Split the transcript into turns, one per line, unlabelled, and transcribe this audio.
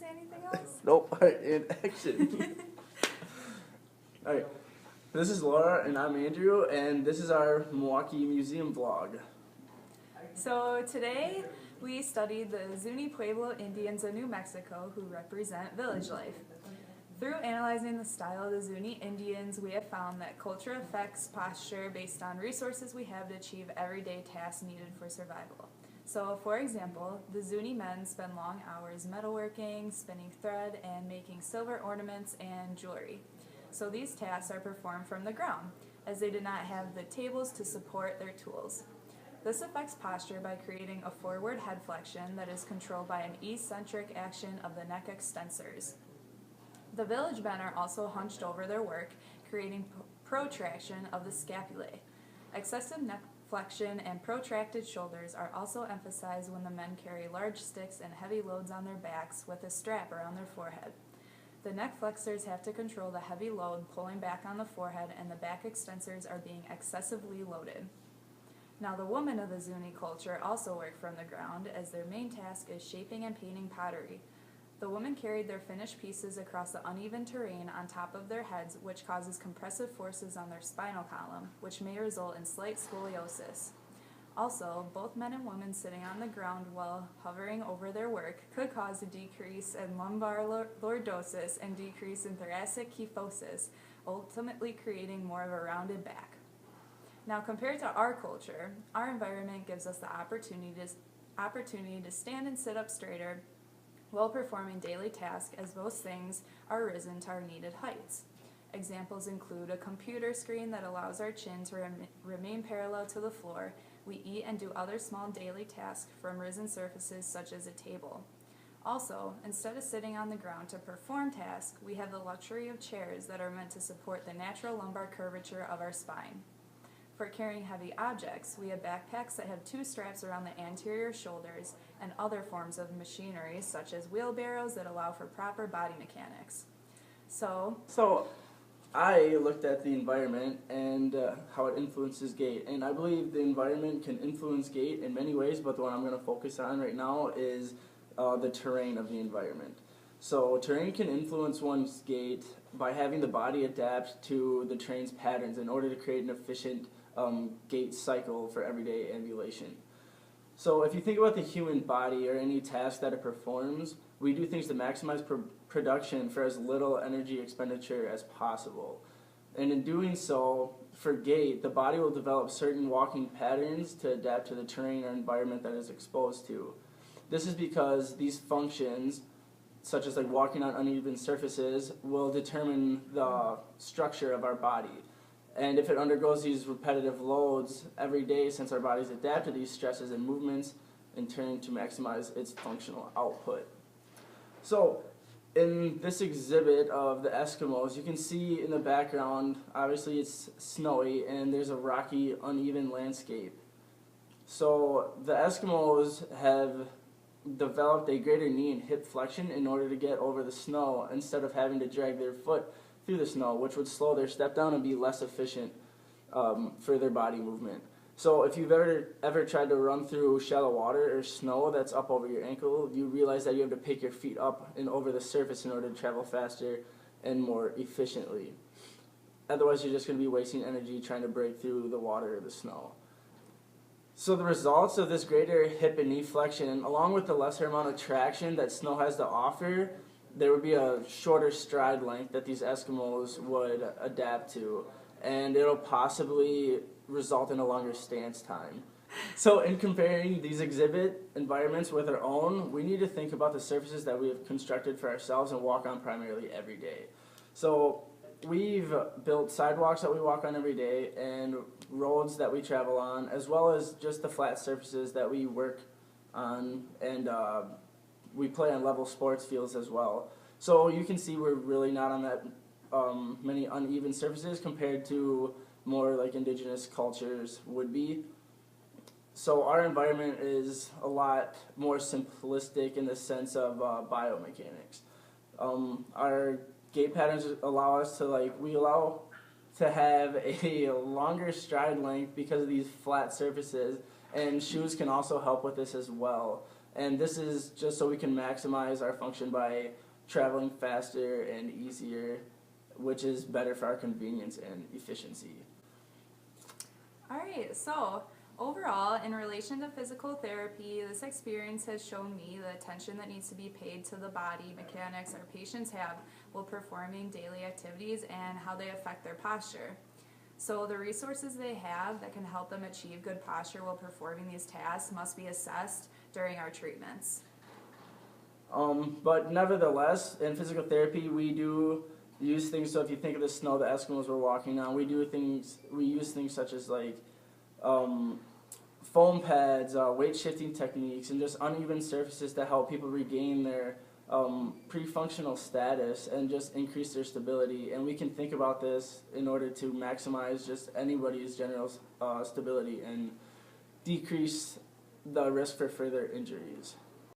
say anything else?
Nope. Alright, in action. Alright, this is Laura and I'm Andrew, and this is our Milwaukee Museum vlog.
So today we studied the Zuni Pueblo Indians of New Mexico who represent village life. Through analyzing the style of the Zuni Indians, we have found that culture affects posture based on resources we have to achieve everyday tasks needed for survival. So, for example, the Zuni men spend long hours metalworking, spinning thread, and making silver ornaments and jewelry. So these tasks are performed from the ground, as they did not have the tables to support their tools. This affects posture by creating a forward head flexion that is controlled by an eccentric action of the neck extensors. The village men are also hunched over their work, creating protraction of the scapulae. Excessive neck flexion and protracted shoulders are also emphasized when the men carry large sticks and heavy loads on their backs with a strap around their forehead. The neck flexors have to control the heavy load pulling back on the forehead, and the back extensors are being excessively loaded. Now, the women of the Zuni culture also work from the ground, as their main task is shaping and painting pottery. The women carried their finished pieces across the uneven terrain on top of their heads, which causes compressive forces on their spinal column, which may result in slight scoliosis. Also, both men and women sitting on the ground while hovering over their work could cause a decrease in lumbar lordosis and decrease in thoracic kyphosis, ultimately creating more of a rounded back. Now, compared to our culture, our environment gives us the opportunity to stand and sit up straighter while performing daily tasks, as most things are risen to our needed heights. Examples include a computer screen that allows our chin to remain parallel to the floor. We eat and do other small daily tasks from risen surfaces such as a table. Also, instead of sitting on the ground to perform tasks, we have the luxury of chairs that are meant to support the natural lumbar curvature of our spine. For carrying heavy objects, we have backpacks that have two straps around the anterior shoulders and other forms of machinery such as wheelbarrows that allow for proper body mechanics. So
I looked at the environment and how it influences gait, and I believe the environment can influence gait in many ways, but the one I'm going to focus on right now is the terrain of the environment. So terrain can influence one's gait by having the body adapt to the terrain's patterns in order to create an efficient gait cycle for everyday ambulation. So if you think about the human body or any task that it performs, we do things to maximize production for as little energy expenditure as possible. And in doing so, for gait, the body will develop certain walking patterns to adapt to the terrain or environment that it's exposed to. This is because these functions, such as like walking on uneven surfaces, will determine the structure of our body. And if it undergoes these repetitive loads every day, since our bodies adapt to these stresses and movements, in turn to maximize its functional output. So, in this exhibit of the Eskimos, you can see in the background, obviously it's snowy and there's a rocky, uneven landscape. So, the Eskimos have developed a greater knee and hip flexion in order to get over the snow instead of having to drag their foot through the snow, which would slow their step down and be less efficient for their body movement. So if you've ever tried to run through shallow water or snow that's up over your ankle, you realize that you have to pick your feet up and over the surface in order to travel faster and more efficiently. Otherwise, you're just going to be wasting energy trying to break through the water or the snow. So the results of this greater hip and knee flexion, along with the lesser amount of traction that snow has to offer, there would be a shorter stride length that these Eskimos would adapt to, and it'll possibly result in a longer stance time. So in comparing these exhibit environments with our own, we need to think about the surfaces that we have constructed for ourselves and walk on primarily every day. So we've built sidewalks that we walk on every day and roads that we travel on, as well as just the flat surfaces that we work on, and we play on level sports fields as well. So you can see we're really not on that many uneven surfaces compared to more like indigenous cultures would be. So our environment is a lot more simplistic in the sense of biomechanics. Our gait patterns allow us to we allow to have a longer stride length because of these flat surfaces, and shoes can also help with this as well. And this is just so we can maximize our function by traveling faster and easier, which is better for our convenience and efficiency.
All right, so overall, in relation to physical therapy, this experience has shown me the attention that needs to be paid to the body mechanics our patients have while performing daily activities and how they affect their posture. So the resources they have that can help them achieve good posture while performing these tasks must be assessed during our treatments.
But nevertheless, in physical therapy, we do use things. So if you think of the snow the Eskimos were walking on, we use things such as like foam pads, weight shifting techniques, and just uneven surfaces to help people regain their pre-functional status and just increase their stability. And we can think about this in order to maximize just anybody's general stability and decrease the risk for further injuries.